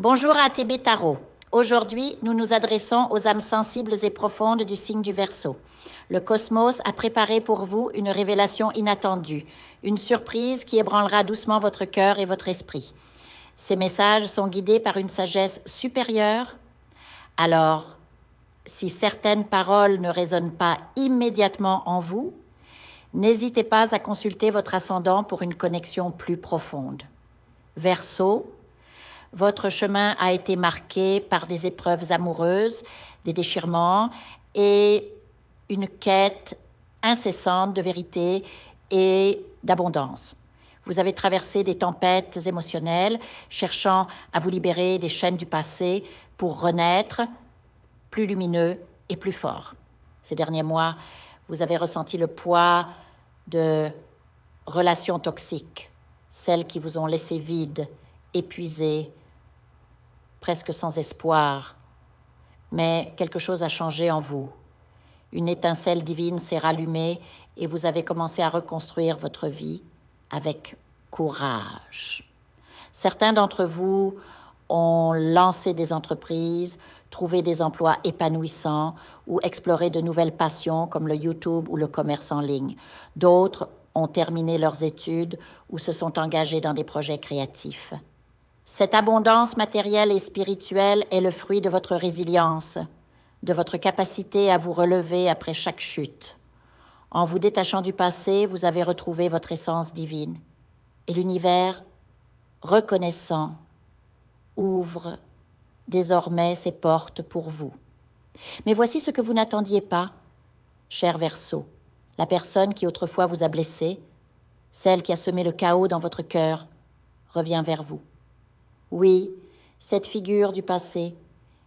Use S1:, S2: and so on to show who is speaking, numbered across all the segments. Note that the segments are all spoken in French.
S1: Bonjour à ATB Tarot. Aujourd'hui, nous nous adressons aux âmes sensibles et profondes du signe du Verseau. Le cosmos a préparé pour vous une révélation inattendue, une surprise qui ébranlera doucement votre cœur et votre esprit. Ces messages sont guidés par une sagesse supérieure. Alors, si certaines paroles ne résonnent pas immédiatement en vous, n'hésitez pas à consulter votre ascendant pour une connexion plus profonde. Verseau, votre chemin a été marqué par des épreuves amoureuses, des déchirements et une quête incessante de vérité et d'abondance. Vous avez traversé des tempêtes émotionnelles, cherchant à vous libérer des chaînes du passé pour renaître plus lumineux et plus fort. Ces derniers mois, vous avez ressenti le poids de relations toxiques, celles qui vous ont laissé vide, épuisé, presque sans espoir. Mais quelque chose a changé en vous. Une étincelle divine s'est rallumée et vous avez commencé à reconstruire votre vie avec courage. Certains d'entre vous ont lancé des entreprises, trouvé des emplois épanouissants ou exploré de nouvelles passions comme le YouTube ou le commerce en ligne. D'autres ont terminé leurs études ou se sont engagés dans des projets créatifs. Cette abondance matérielle et spirituelle est le fruit de votre résilience, de votre capacité à vous relever après chaque chute. En vous détachant du passé, vous avez retrouvé votre essence divine. Et l'univers, reconnaissant, ouvre désormais ses portes pour vous. Mais voici ce que vous n'attendiez pas, cher Verseau. La personne qui autrefois vous a blessé, celle qui a semé le chaos dans votre cœur, revient vers vous. Oui, cette figure du passé,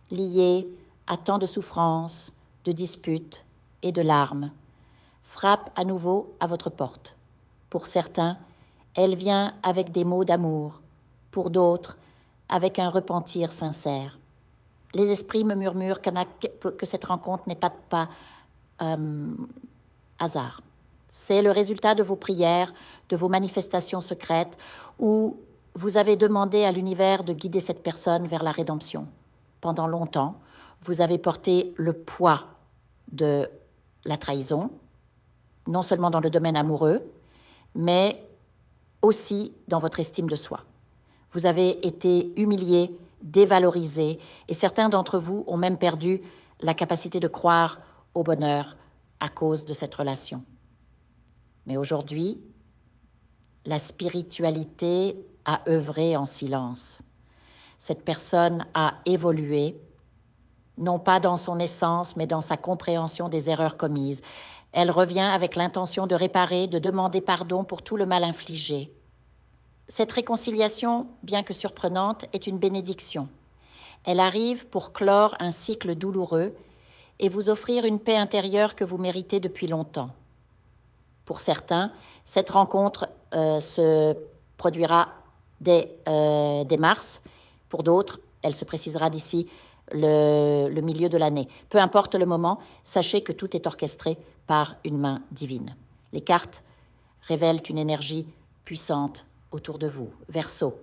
S1: liée à tant de souffrances, de disputes et de larmes, frappe à nouveau à votre porte. Pour certains, elle vient avec des mots d'amour, pour d'autres, avec un repentir sincère. Les esprits me murmurent que cette rencontre n'est pas hasard. C'est le résultat de vos prières, de vos manifestations secrètes, où vous avez demandé à l'univers de guider cette personne vers la rédemption. Pendant longtemps, vous avez porté le poids de la trahison, non seulement dans le domaine amoureux, mais aussi dans votre estime de soi. Vous avez été humilié, dévalorisé, et certains d'entre vous ont même perdu la capacité de croire au bonheur à cause de cette relation. Mais aujourd'hui, la spiritualité a œuvré en silence. Cette personne a évolué, non pas dans son essence, mais dans sa compréhension des erreurs commises. Elle revient avec l'intention de réparer, de demander pardon pour tout le mal infligé. Cette réconciliation, bien que surprenante, est une bénédiction. Elle arrive pour clore un cycle douloureux et vous offrir une paix intérieure que vous méritez depuis longtemps. Pour certains, cette rencontre se produira dès mars. Pour d'autres, elle se précisera d'ici le milieu de l'année. Peu importe le moment, sachez que tout est orchestré par une main divine. Les cartes révèlent une énergie puissante autour de vous, Verseau.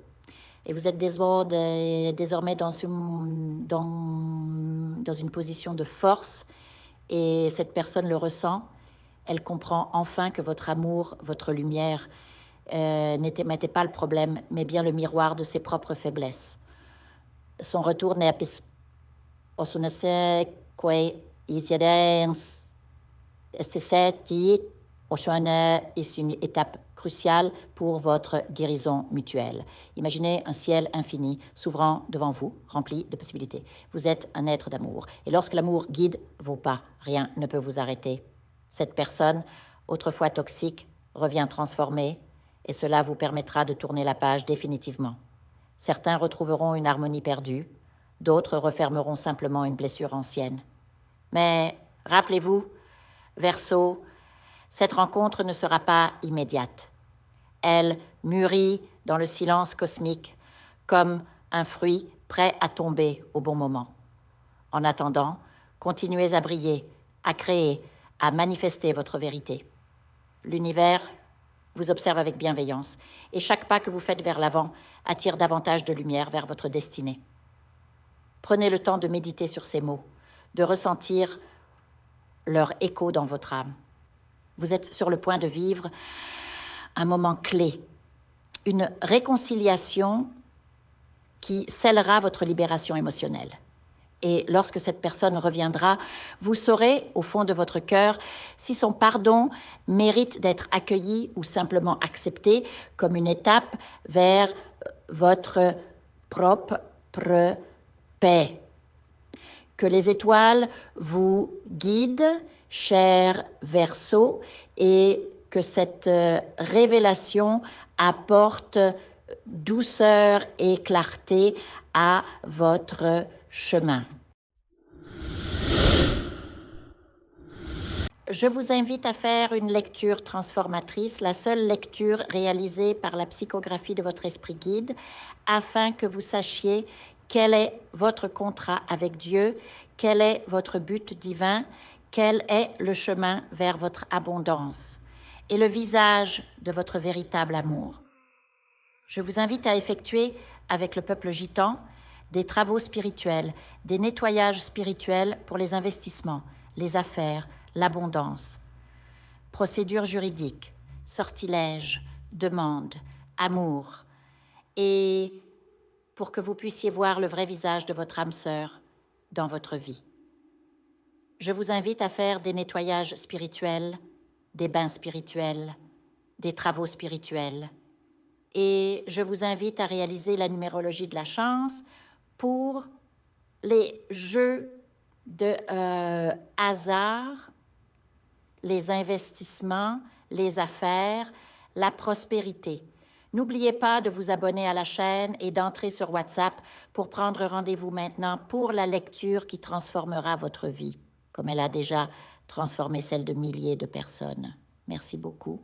S1: Et vous êtes désormais dans une position de force et cette personne le ressent. Elle comprend enfin que votre amour, votre lumière n'était pas le problème, mais bien le miroir de ses propres faiblesses. Son retour n'est est une étape cruciale pour votre guérison mutuelle. Imaginez un ciel infini s'ouvrant devant vous, rempli de possibilités. Vous êtes un être d'amour. Et lorsque l'amour guide vos pas, rien ne peut vous arrêter. Cette personne, autrefois toxique, revient transformée et cela vous permettra de tourner la page définitivement. Certains retrouveront une harmonie perdue, d'autres refermeront simplement une blessure ancienne. Mais rappelez-vous, Verseau, cette rencontre ne sera pas immédiate. Elle mûrit dans le silence cosmique comme un fruit prêt à tomber au bon moment. En attendant, continuez à briller, à créer, à manifester votre vérité. L'univers vous observe avec bienveillance et chaque pas que vous faites vers l'avant attire davantage de lumière vers votre destinée. Prenez le temps de méditer sur ces mots, de ressentir leur écho dans votre âme. Vous êtes sur le point de vivre un moment clé, une réconciliation qui scellera votre libération émotionnelle. Et lorsque cette personne reviendra, vous saurez, au fond de votre cœur, si son pardon mérite d'être accueilli ou simplement accepté comme une étape vers votre propre paix. Que les étoiles vous guident, cher Verseau, et que cette révélation apporte douceur et clarté à votre chemin. Je vous invite à faire une lecture transformatrice, la seule lecture réalisée par la psychographie de votre esprit guide, afin que vous sachiez quel est votre contrat avec Dieu, quel est votre but divin, quel est le chemin vers votre abondance et le visage de votre véritable amour. Je vous invite à effectuer avec le peuple gitan des travaux spirituels, des nettoyages spirituels pour les investissements, les affaires, l'abondance. Procédures juridiques, sortilèges, demandes, amour. Et pour que vous puissiez voir le vrai visage de votre âme sœur dans votre vie. Je vous invite à faire des nettoyages spirituels, des bains spirituels, des travaux spirituels. Et je vous invite à réaliser la numérologie de la chance pour les jeux de hasard, les investissements, les affaires, la prospérité. N'oubliez pas de vous abonner à la chaîne et d'entrer sur WhatsApp pour prendre rendez-vous maintenant pour la lecture qui transformera votre vie, comme elle a déjà transformé celle de milliers de personnes. Merci beaucoup.